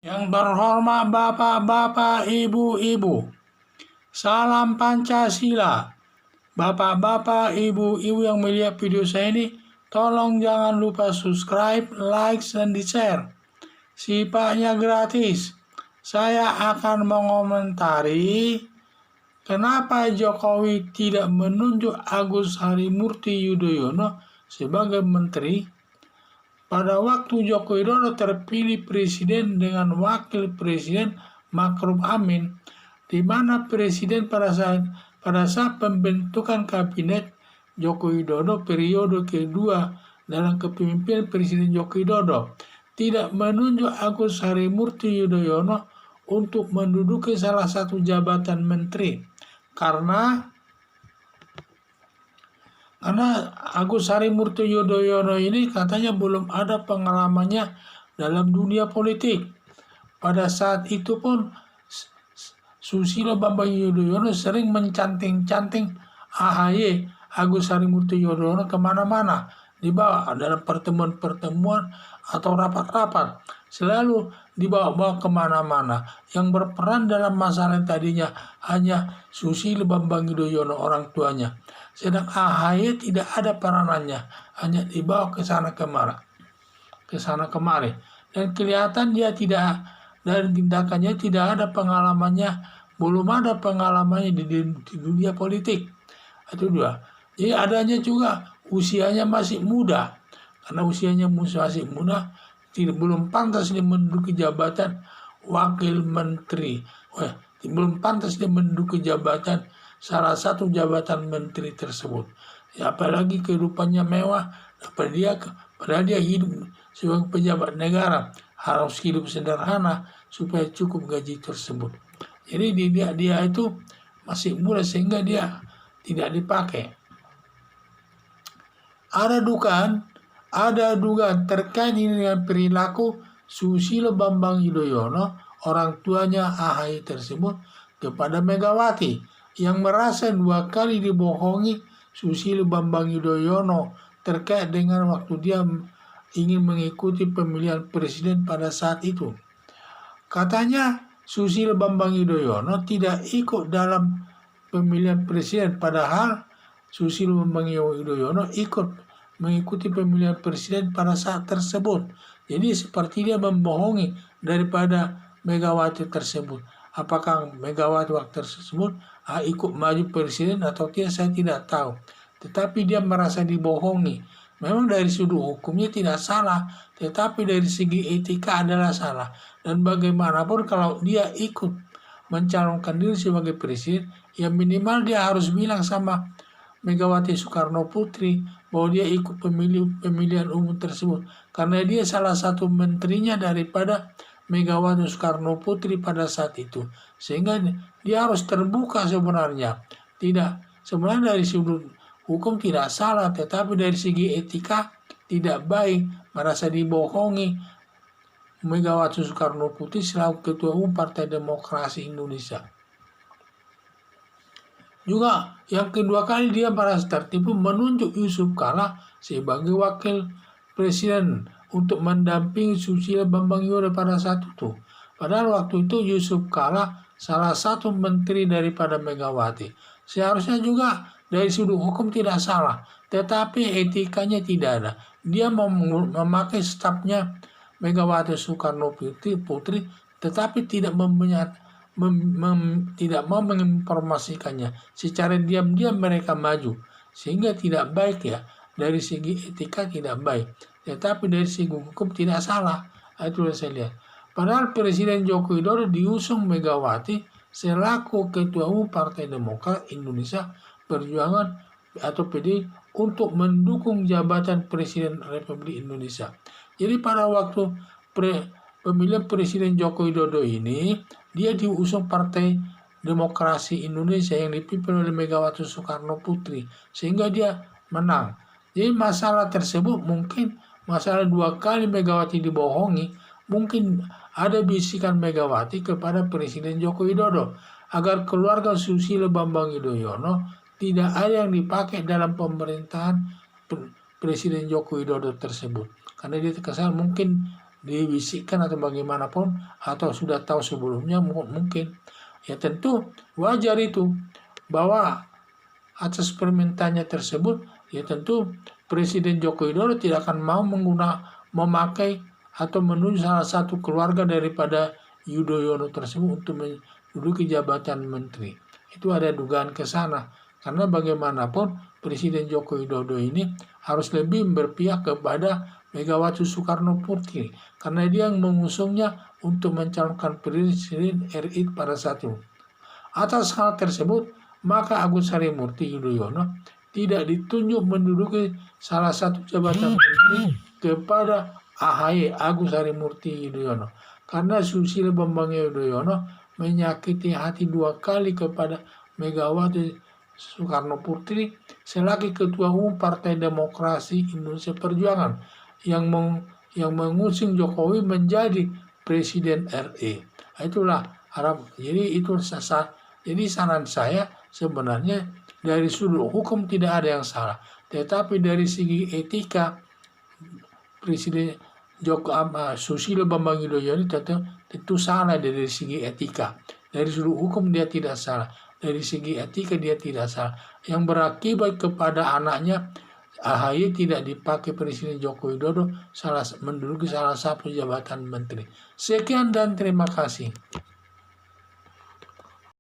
Yang terhormat Bapak-Bapak, Ibu-Ibu, salam Pancasila. Bapak-bapak, ibu-ibu yang melihat video saya ini, tolong jangan lupa subscribe, like, dan di-share. Sifatnya gratis. Saya akan mengomentari kenapa Jokowi tidak menunjuk Agus Harimurti Yudhoyono sebagai menteri pada waktu Joko Widodo terpilih presiden dengan wakil presiden Ma'ruf Amin, di mana presiden pada saat pembentukan kabinet Joko Widodo periode kedua dalam kepemimpinan Presiden Joko Widodo tidak menunjuk Agus Harimurti Yudhoyono untuk menduduki salah satu jabatan menteri karena Agus Harimurti Yudhoyono ini katanya belum ada pengalamannya dalam dunia politik. Pada saat itu pun Susilo Bambang Yudhoyono sering mencanting-canting AHY Agus Harimurti Yudhoyono kemana-mana, dibawa dalam pertemuan-pertemuan atau rapat-rapat, selalu dibawa-bawa kemana-mana. Yang berperan dalam masalah yang tadinya hanya Susilo Bambang Yudhoyono orang tuanya, sedang AHY tidak ada peranannya, hanya dibawa ke sana kemari, dan kelihatan dia tidak, dari tindakannya tidak ada pengalamannya, belum ada pengalamannya di dunia politik. Itu dua. Jadi adanya juga usianya masih muda, karena usianya masih muda, belum pantas dia menduduki jabatan wakil menteri. Belum pantas dia menduduki jabatan salah satu jabatan menteri tersebut. Ya, apalagi kehidupannya mewah, padahal dia hidup sebagai pejabat negara, harus hidup sederhana supaya cukup gaji tersebut. Jadi dia itu masih muda sehingga dia tidak dipakai. Ada dugaan terkait dengan perilaku Susilo Bambang Yudhoyono, orang tuanya AHY tersebut, kepada Megawati, yang merasa dua kali dibohongi Susilo Bambang Yudhoyono terkait dengan waktu dia ingin mengikuti pemilihan presiden pada saat itu. Katanya Susilo Bambang Yudhoyono tidak ikut dalam pemilihan presiden, padahal Susilo Bambang Yudhoyono ikut mengikuti pemilihan presiden pada saat tersebut. Jadi seperti dia membohongi daripada Megawati tersebut. Apakah Megawati waktu tersebut ikut maju presiden atau tidak, saya tidak tahu. Tetapi dia merasa dibohongi. Memang dari sudut hukumnya tidak salah, tetapi dari segi etika adalah salah. Dan bagaimanapun kalau dia ikut mencalonkan diri sebagai presiden, ya minimal dia harus bilang sama Megawati Soekarno Putri bahwa dia ikut pemilihan umum tersebut, karena dia salah satu menterinya daripada Megawati Soekarno Putri pada saat itu, sehingga dia harus terbuka sebenarnya. Sebenarnya dari sudut hukum tidak salah, tetapi dari segi etika tidak baik, merasa dibohongi Megawati Soekarno Putri selaku Ketua Umum Partai Demokrasi Indonesia. Juga yang kedua kali dia merasa tertipu menunjuk Yusuf Kala sebagai wakil presiden untuk mendampingi Susilo Bambang Yudhoyono pada saat itu. Padahal waktu itu Yusuf Kala salah satu menteri daripada Megawati. Seharusnya juga dari sudut hukum tidak salah, tetapi etikanya tidak ada. Dia memakai stafnya Megawati Soekarno Putri, tetapi tidak tidak mau menginformasikannya. Secara diam-diam mereka maju, sehingga tidak baik ya. Dari segi etika tidak baik, tetapi dari segi hukum tidak salah. Itu yang saya lihat. Padahal Presiden Joko Widodo diusung Megawati selaku Ketua Umum Partai Demokrat Indonesia Perjuangan atau PD untuk mendukung jabatan Presiden Republik Indonesia. Jadi pada waktu pemilihan Presiden Joko Widodo ini, dia diusung Partai Demokrasi Indonesia yang dipimpin oleh Megawati Soekarno Putri, sehingga dia menang. Jadi masalah tersebut mungkin masalah dua kali Megawati dibohongi, mungkin ada bisikan Megawati kepada Presiden Joko Widodo agar keluarga Susilo Bambang Yudhoyono tidak ada yang dipakai dalam pemerintahan Presiden Joko Widodo tersebut, karena dia terkesan mungkin dibisikkan atau bagaimanapun atau sudah tahu sebelumnya mungkin. Ya tentu wajar itu bahwa atas permintaannya tersebut ya tentu Presiden Joko Widodo tidak akan mau memakai atau menunjuk salah satu keluarga daripada Yudhoyono tersebut untuk menduduki jabatan menteri. Itu ada dugaan ke sana. Karena bagaimanapun Presiden Joko Widodo ini harus lebih berpihak kepada Megawati Soekarno Putri. Karena dia yang mengusungnya untuk mencalonkan Presiden RI pada saat itu. Atas hal tersebut, maka Agus Harimurti Yudhoyono tidak ditunjuk menduduki salah satu jabatan menteri kepada AHY Agus Harimurti Yudhoyono. Karena Susilo Bambang Yudhoyono menyakiti hati 2 kali kepada Megawati Soekarno Putri selaku Ketua Umum Partai Demokrasi Indonesia Perjuangan yang mengusung Jokowi menjadi Presiden RI. Itulah harap. Jadi itu jadi saran saya sebenarnya dari sudut hukum tidak ada yang salah, tetapi dari segi etika Presiden Susilo Bambang Yudhoyono tentu salah dari segi etika. Dari sudut hukum dia tidak salah, dari segi etika dia tidak salah. Yang berakibat kepada anaknya AHY tidak dipakai Presiden Joko Widodo menduduki salah satu jabatan menteri. Sekian dan terima kasih.